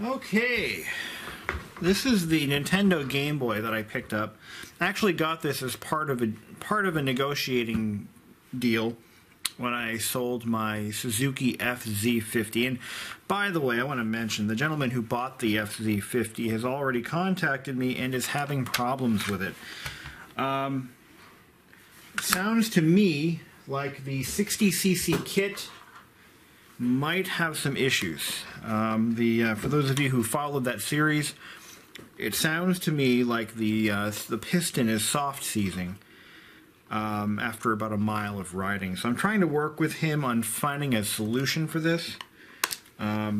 Okay, this is the Nintendo Game Boy that I picked up. I actually got this as part of a negotiating deal when I sold my Suzuki FZ50. And by the way, I want to mention the gentleman who bought the FZ50 has already contacted me and is having problems with it. Sounds to me like the 60cc kit might have some issues. For those of you who followed that series, it sounds to me like the piston is soft seizing after about a mile of riding. So I'm trying to work with him on finding a solution for this. I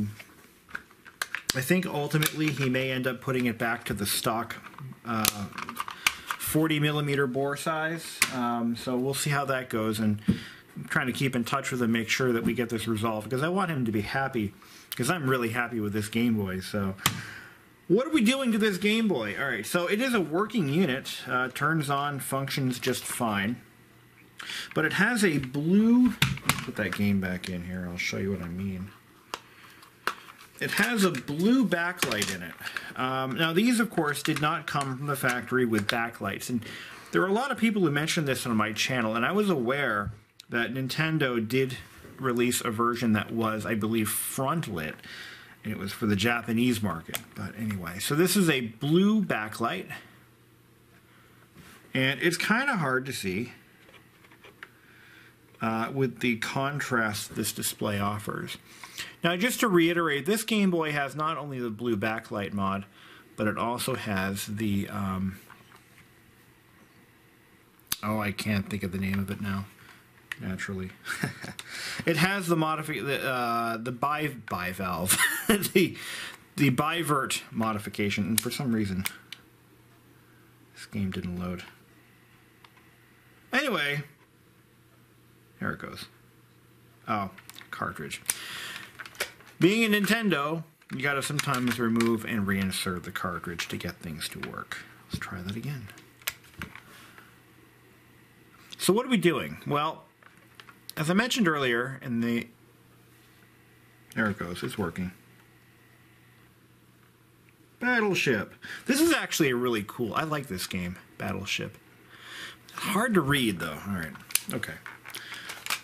think ultimately he may end up putting it back to the stock 40mm bore size. So we'll see how that goes, and I'm trying to keep in touch with him, make sure that we get this resolved, because I want him to be happy, because I'm really happy with this Game Boy. So what are we doing to this Game Boy? Alright, so it is a working unit, turns on, functions just fine, but it has a blue, put that game back in here, I'll show you what I mean. It has a blue backlight in it. Now these of course did not come from the factory with backlights, and there were a lot of people who mentioned this on my channel, and I was aware that Nintendo did release a version that was, I believe, front lit, and it was for the Japanese market. But anyway, so this is a blue backlight, and it's kind of hard to see with the contrast this display offers. Now, just to reiterate, this Game Boy has not only the blue backlight mod, but it also has the oh, I can't think of the name of it now. Naturally, it has the bivalve, the bivert modification, and for some reason this game didn't load. Anyway, there it goes. Oh, cartridge. Being a Nintendo, you gotta sometimes remove and reinsert the cartridge to get things to work. Let's try that again. So what are we doing? Well, as I mentioned earlier, there it goes, it's working. Battleship. This is actually a really cool, I like this game, Battleship. Hard to read though. Alright, okay.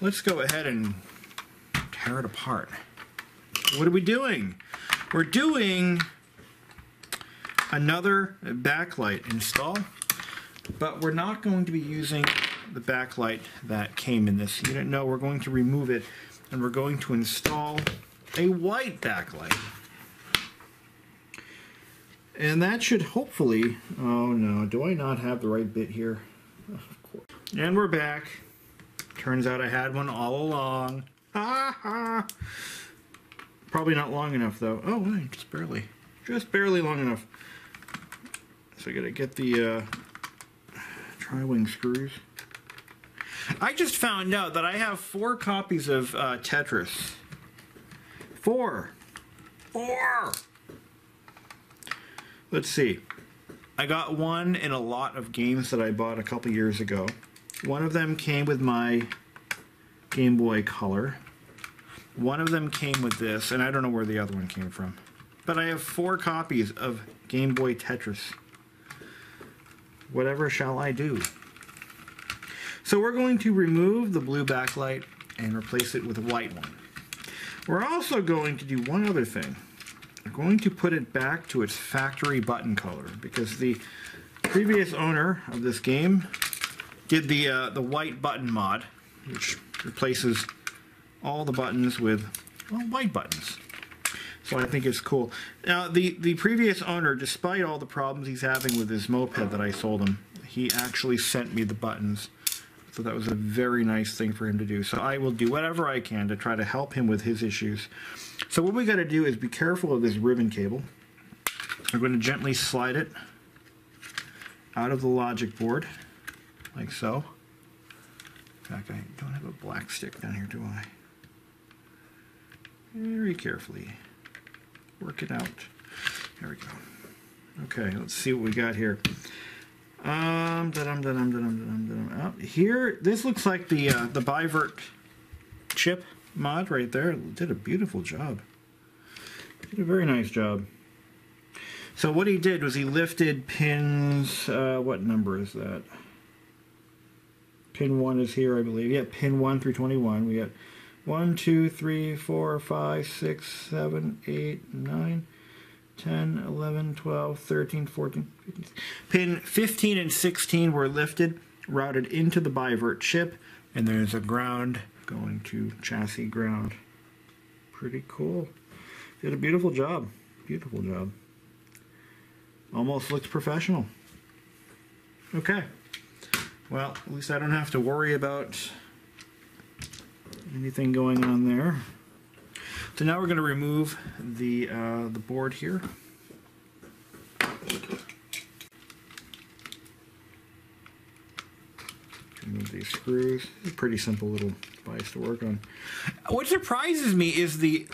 Let's go ahead and tear it apart. What are we doing? We're doing another backlight install, but we're not going to be using the backlight that came in this unit. No, we're going to remove it, and we're going to install a white backlight. And that should hopefully, oh no, do I not have the right bit here? Of course. And we're back. Turns out I had one all along. Ha ha! Probably not long enough though. Oh, wait, just barely long enough. So I gotta get the tri-wing screws. I just found out that I have 4 copies of Tetris. 4! Let's see. I got one in a lot of games that I bought a couple years ago. One of them came with my Game Boy Color. One of them came with this, and I don't know where the other one came from. But I have 4 copies of Game Boy Tetris. Whatever shall I do? So we're going to remove the blue backlight and replace it with a white one. We're also going to do one other thing. We're going to put it back to its factory button color, because the previous owner of this game did the white button mod, which replaces all the buttons with, well, white buttons. So I think it's cool. Now, the previous owner, despite all the problems he's having with his moped that I sold him, he actually sent me the buttons. So that was a very nice thing for him to do. So I will do whatever I can to try to help him with his issues. So what we got to do is be careful of this ribbon cable. We're going to gently slide it out of the logic board, like so. In fact, I don't have a black stick down here, do I? Very carefully. Work it out. There we go. Okay, let's see what we got here. Here, this looks like the bivert chip mod right there. It did a beautiful job. Did a very nice job. So what he did was he lifted pins, what number is that? Pin 1 is here, I believe. Yeah, pin 1 through 21. We got 1, 2, 3, 4, 5, 6, 7, 8, 9, 10, 11, 12, 13, 14, 15. Pin 15 and 16 were lifted, routed into the bivert chip, and there's a ground going to chassis ground. Pretty cool. Did a beautiful job. Beautiful job. Almost looks professional. Okay. Well, at least I don't have to worry about anything going on there. So now we're going to remove the board here. Remove these screws. It's a pretty simple little device to work on. What surprises me is the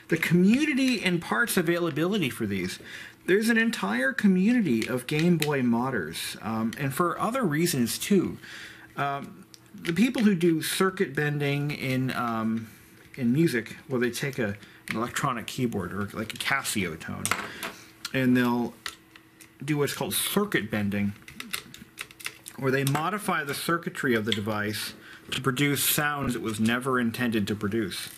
community and parts availability for these. There's an entire community of Game Boy modders, and for other reasons too. The people who do circuit bending in music, well, they take an electronic keyboard or like a Casio tone, and they'll do what's called circuit bending, where they modify the circuitry of the device to produce sounds it was never intended to produce.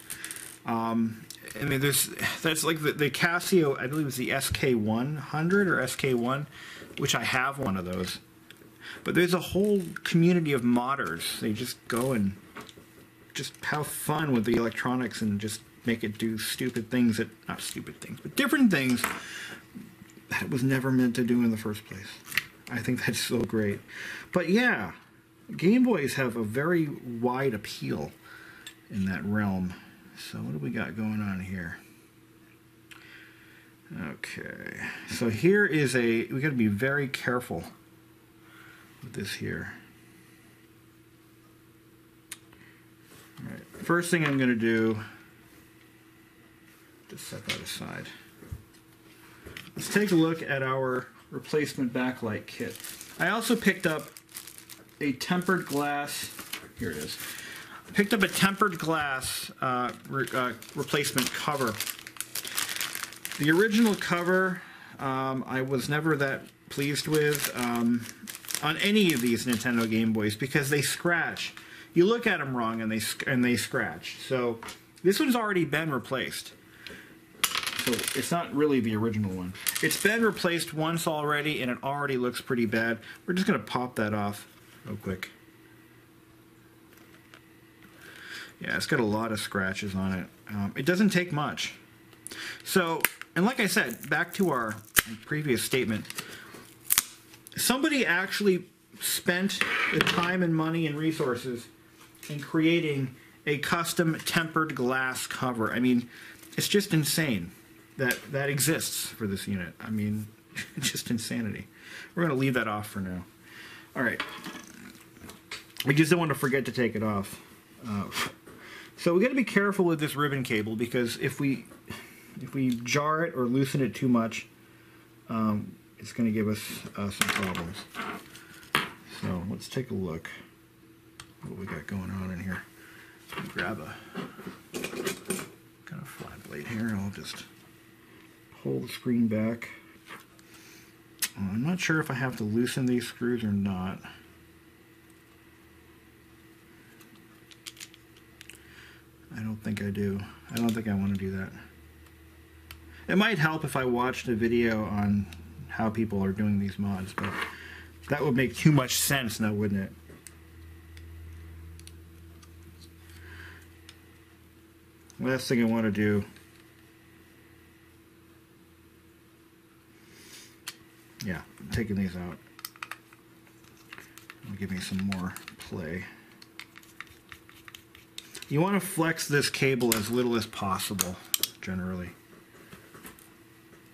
I mean, that's like the Casio, I believe it's the SK100 or SK1, which I have one of those. But there's a whole community of modders. They just go and just have fun with the electronics and just make it do stupid things that, not stupid things, but different things that it was never meant to do in the first place. I think that's so great. But yeah, Game Boys have a very wide appeal in that realm. So what do we got going on here? Okay, so here is we got to be very careful with this here. All right, first thing I'm going to do, just set that aside. Let's take a look at our replacement backlight kit. I also picked up a tempered glass, here it is. I picked up a tempered glass replacement cover. The original cover I was never that pleased with on any of these Nintendo Game Boys because they scratch. You look at them wrong and they scratch. So this one's already been replaced. So it's not really the original one. It's been replaced once already and it already looks pretty bad. We're just going to pop that off real quick. Yeah, it's got a lot of scratches on it. It doesn't take much. So, and like I said, back to our previous statement, somebody actually spent the time and money and resources in creating a custom tempered glass cover. I mean, it's just insane that that exists for this unit. I mean, just insanity. We're going to leave that off for now. All right. We just don't want to forget to take it off. So we got to be careful with this ribbon cable because if we jar it or loosen it too much, it's going to give us some problems. So let's take a look what we got going on in here. Grab a kind of flat blade here and I'll just pull the screen back. I'm not sure if I have to loosen these screws or not. I don't think I do. I don't think I want to do that. It might help if I watched a video on how people are doing these mods, but that would make too much sense now, wouldn't it? Last thing I want to do, yeah, I'm taking these out. It'll give me some more play. You want to flex this cable as little as possible, generally.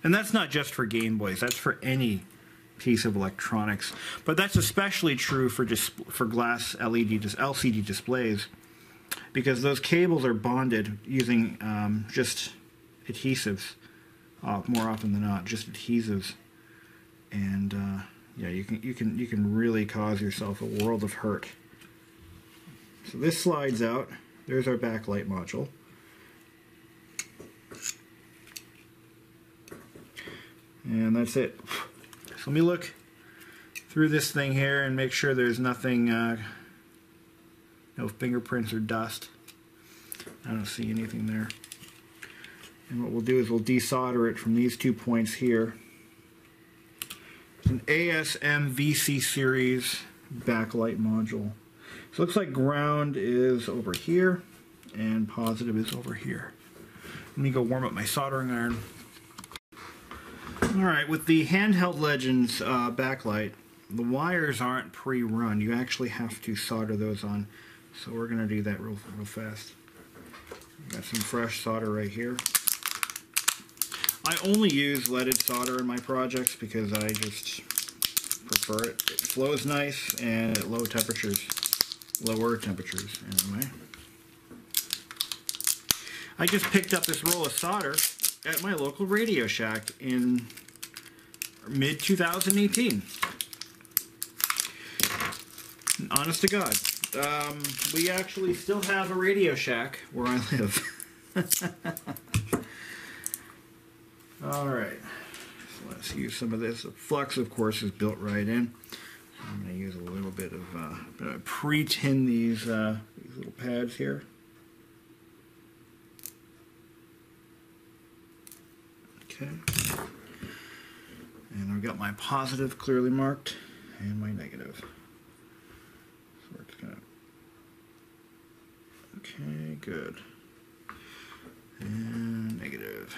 And that's not just for Game Boys, that's for any piece of electronics. But that's especially true for glass LCD displays, because those cables are bonded using just adhesives, more often than not, just adhesives. And yeah, you can really cause yourself a world of hurt. So this slides out. There's our backlight module. And that's it. So let me look through this thing here and make sure there's nothing, no fingerprints or dust. I don't see anything there. And what we'll do is we'll desolder it from these 2 points here. It's an ASM VC series backlight module. So it looks like ground is over here and positive is over here. Let me go warm up my soldering iron. Alright, with the Handheld Legends backlight, the wires aren't pre-run. You actually have to solder those on. So we're going to do that real fast. Got some fresh solder right here. I only use leaded solder in my projects because I just prefer it. It flows nice and at lower temperatures anyway. I just picked up this roll of solder at my local Radio Shack in mid-2018. Honest to God. We actually still have a Radio Shack where I live. Alright, so let's use some of this. The flux, of course, is built right in. I'm going to use a little bit of pre-tin these little pads here. Okay. And I've got my positive clearly marked and my negative. So we're just gonna. Okay, good. And negative.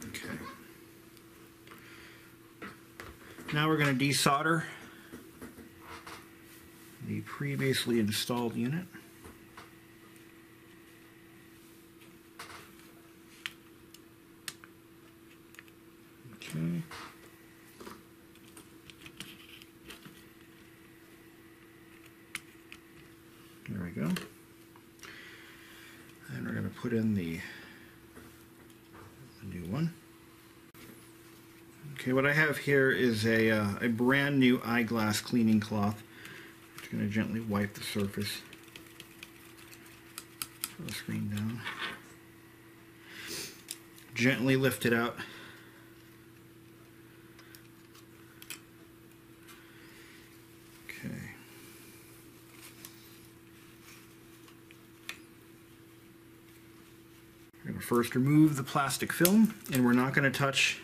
Okay. Now we're going to desolder the previously installed unit. Okay. There we go. And we're going to put in the new one. Okay, what I have here is a brand new eyeglass cleaning cloth. I'm just going to gently wipe the surface of the screen down. Gently lift it out. Okay. We're going to first remove the plastic film, and we're not going to touch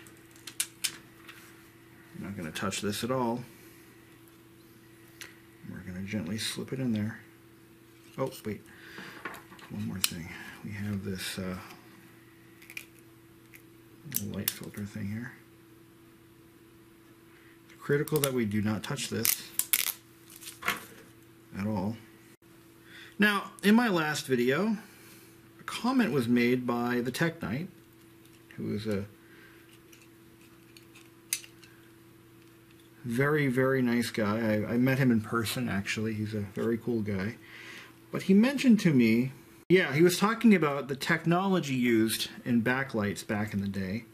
this at all. We're going to gently slip it in there. Oh, wait. One more thing. We have this light filter thing here. It's critical that we do not touch this at all. Now, in my last video, a comment was made by the Tech Knight, who is a very, very nice guy. I met him in person, actually. He's a very cool guy. But he mentioned to me, yeah, he was talking about the technology used in backlights back in the day.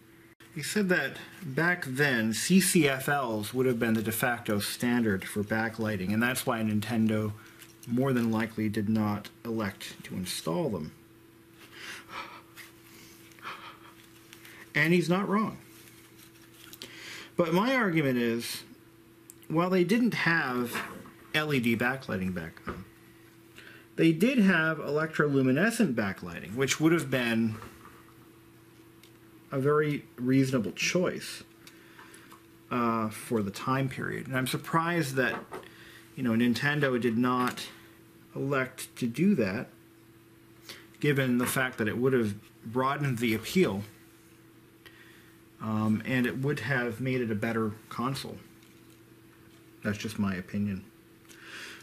He said that back then, CCFLs would have been the de facto standard for backlighting, and that's why Nintendo more than likely did not elect to install them. And he's not wrong. But my argument is, while they didn't have LED backlighting back then, they did have electroluminescent backlighting, which would have been a very reasonable choice for the time period. And I'm surprised that, you know, Nintendo did not elect to do that, given the fact that it would have broadened the appeal, and it would have made it a better console. That's just my opinion.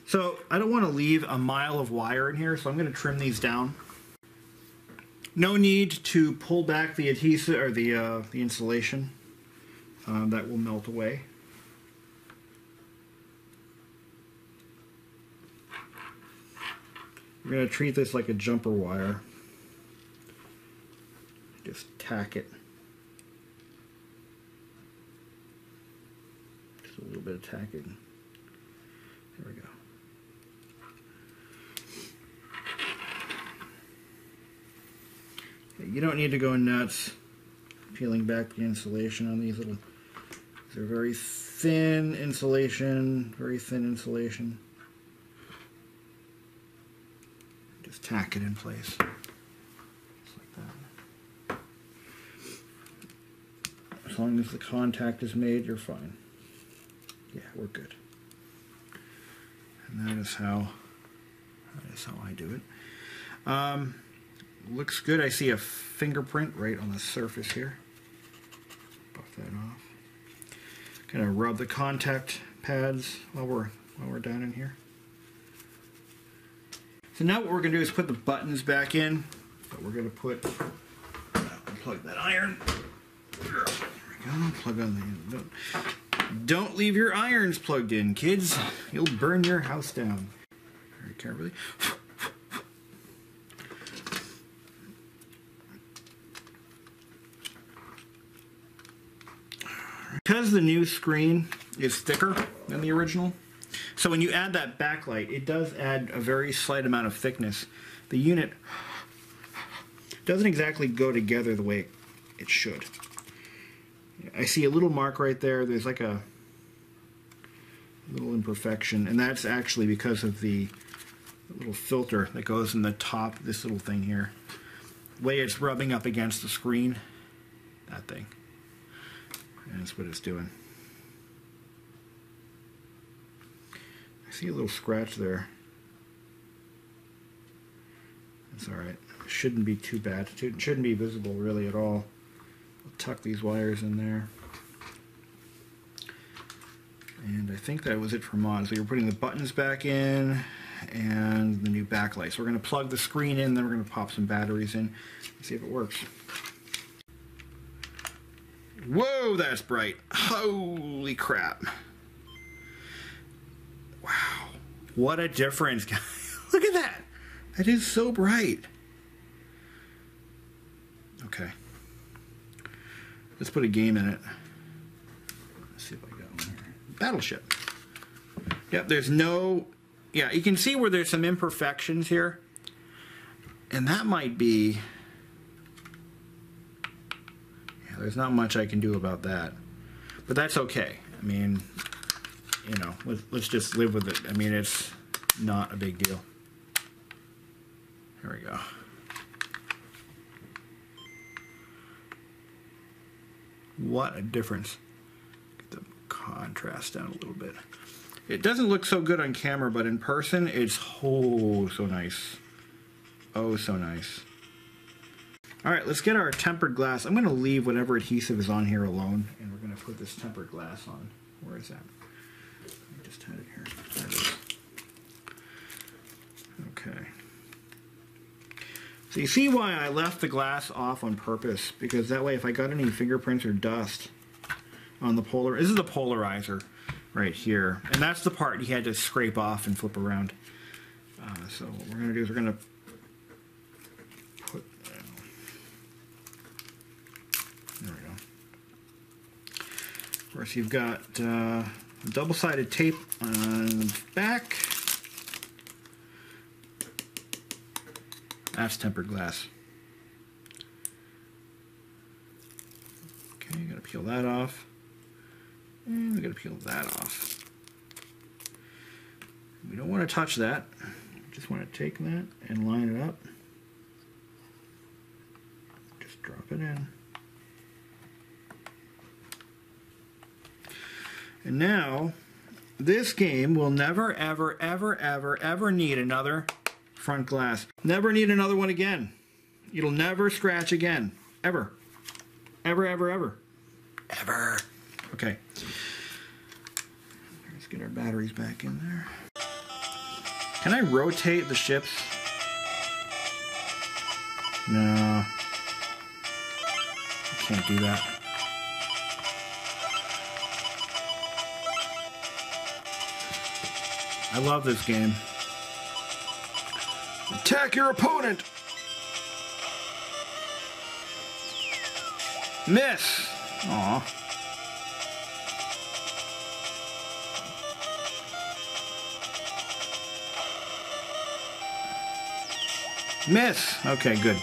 So I don't want to leave a mile of wire in here, so I'm going to trim these down. No need to pull back the adhesive or the insulation. That will melt away. We're going to treat this like a jumper wire. Just tack it. little bit of tacking. There we go. Okay, you don't need to go nuts peeling back the insulation on these little. They're very thin insulation, very thin insulation. Just tack it in place. Just like that. As long as the contact is made, you're fine. Yeah, we're good. And that is how I do it. Looks good. I see a fingerprint right on the surface here. Buff that off. Gonna rub the contact pads while we're down in here. So now what we're gonna do is put the buttons back in. But we're gonna plug that iron. There we go. Plug on the. Don't leave your irons plugged in, kids. You'll burn your house down. Very carefully. Because the new screen is thicker than the original, so when you add that backlight, it does add a very slight amount of thickness. The unit doesn't exactly go together the way it should. I see a little mark right there. There's like a little imperfection, and that's actually because of the little filter that goes in the top of this little thing here. The way it's rubbing up against the screen, that thing. And that's what it's doing. I see a little scratch there. That's alright. It shouldn't be too bad. It shouldn't be visible really at all. I'll tuck these wires in there. And I think that was it for mod. So you're putting the buttons back in and the new backlight. So we're going to plug the screen in, then we're going to pop some batteries in and see if it works. Whoa, that's bright. Holy crap. Wow. What a difference, guys. Look at that. That is so bright. Okay. Let's put a game in it. Let's see if I got one here. Battleship. Yep, there's no... Yeah, you can see where there's some imperfections here. And that might be... There's not much I can do about that, but that's okay. I mean, you know, let's just live with it. I mean, it's not a big deal. Here we go. What a difference. Get the contrast down a little bit. It doesn't look so good on camera, but in person, it's oh so nice. Oh, so nice. Alright, let's get our tempered glass. I'm going to leave whatever adhesive is on here alone, and we're going to put this tempered glass on. Where is that? I just had it here. There it is. Okay. So you see why I left the glass off on purpose, because that way if I got any fingerprints or dust on the this is the polarizer right here, and that's the part he had to scrape off and flip around. So what we're going to do is we're going to there we go. Of course, you've got double-sided tape on the back. That's tempered glass. Okay, you gotta peel that off. And we gotta peel that off. We don't want to touch that. We just want to take that and line it up. Just drop it in. And now, this game will never, ever, ever, ever, ever need another front glass. Never need another one again. It'll never scratch again. Ever. Ever, ever, ever. Ever. Okay. Let's get our batteries back in there. Can I rotate the ships? No. I can't do that. I love this game. Attack your opponent! Miss! Aw. Miss. Okay, good.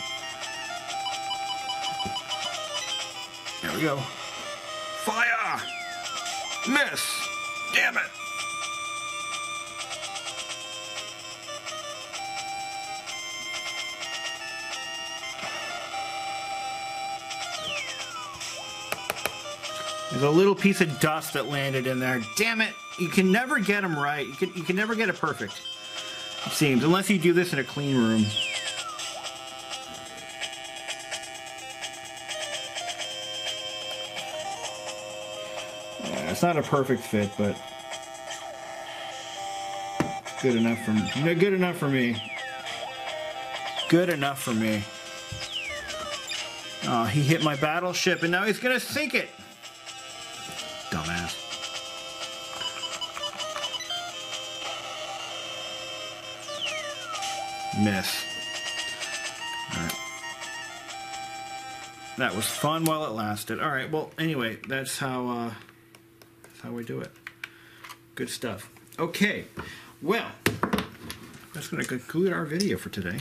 There we go. Fire! Miss! Damn it! There's a little piece of dust that landed in there. Damn it! You can never get them right. You can never get it perfect. It seems, unless you do this in a clean room. Yeah, it's not a perfect fit, but good enough for me. Good enough for me. Good enough for me. Oh, he hit my battleship, and now he's gonna sink it. Dumbass. Miss. Alright. That was fun while it lasted. Alright, well, anyway, that's how we do it. Good stuff. Okay, well, that's going to conclude our video for today.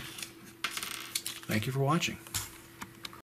Thank you for watching.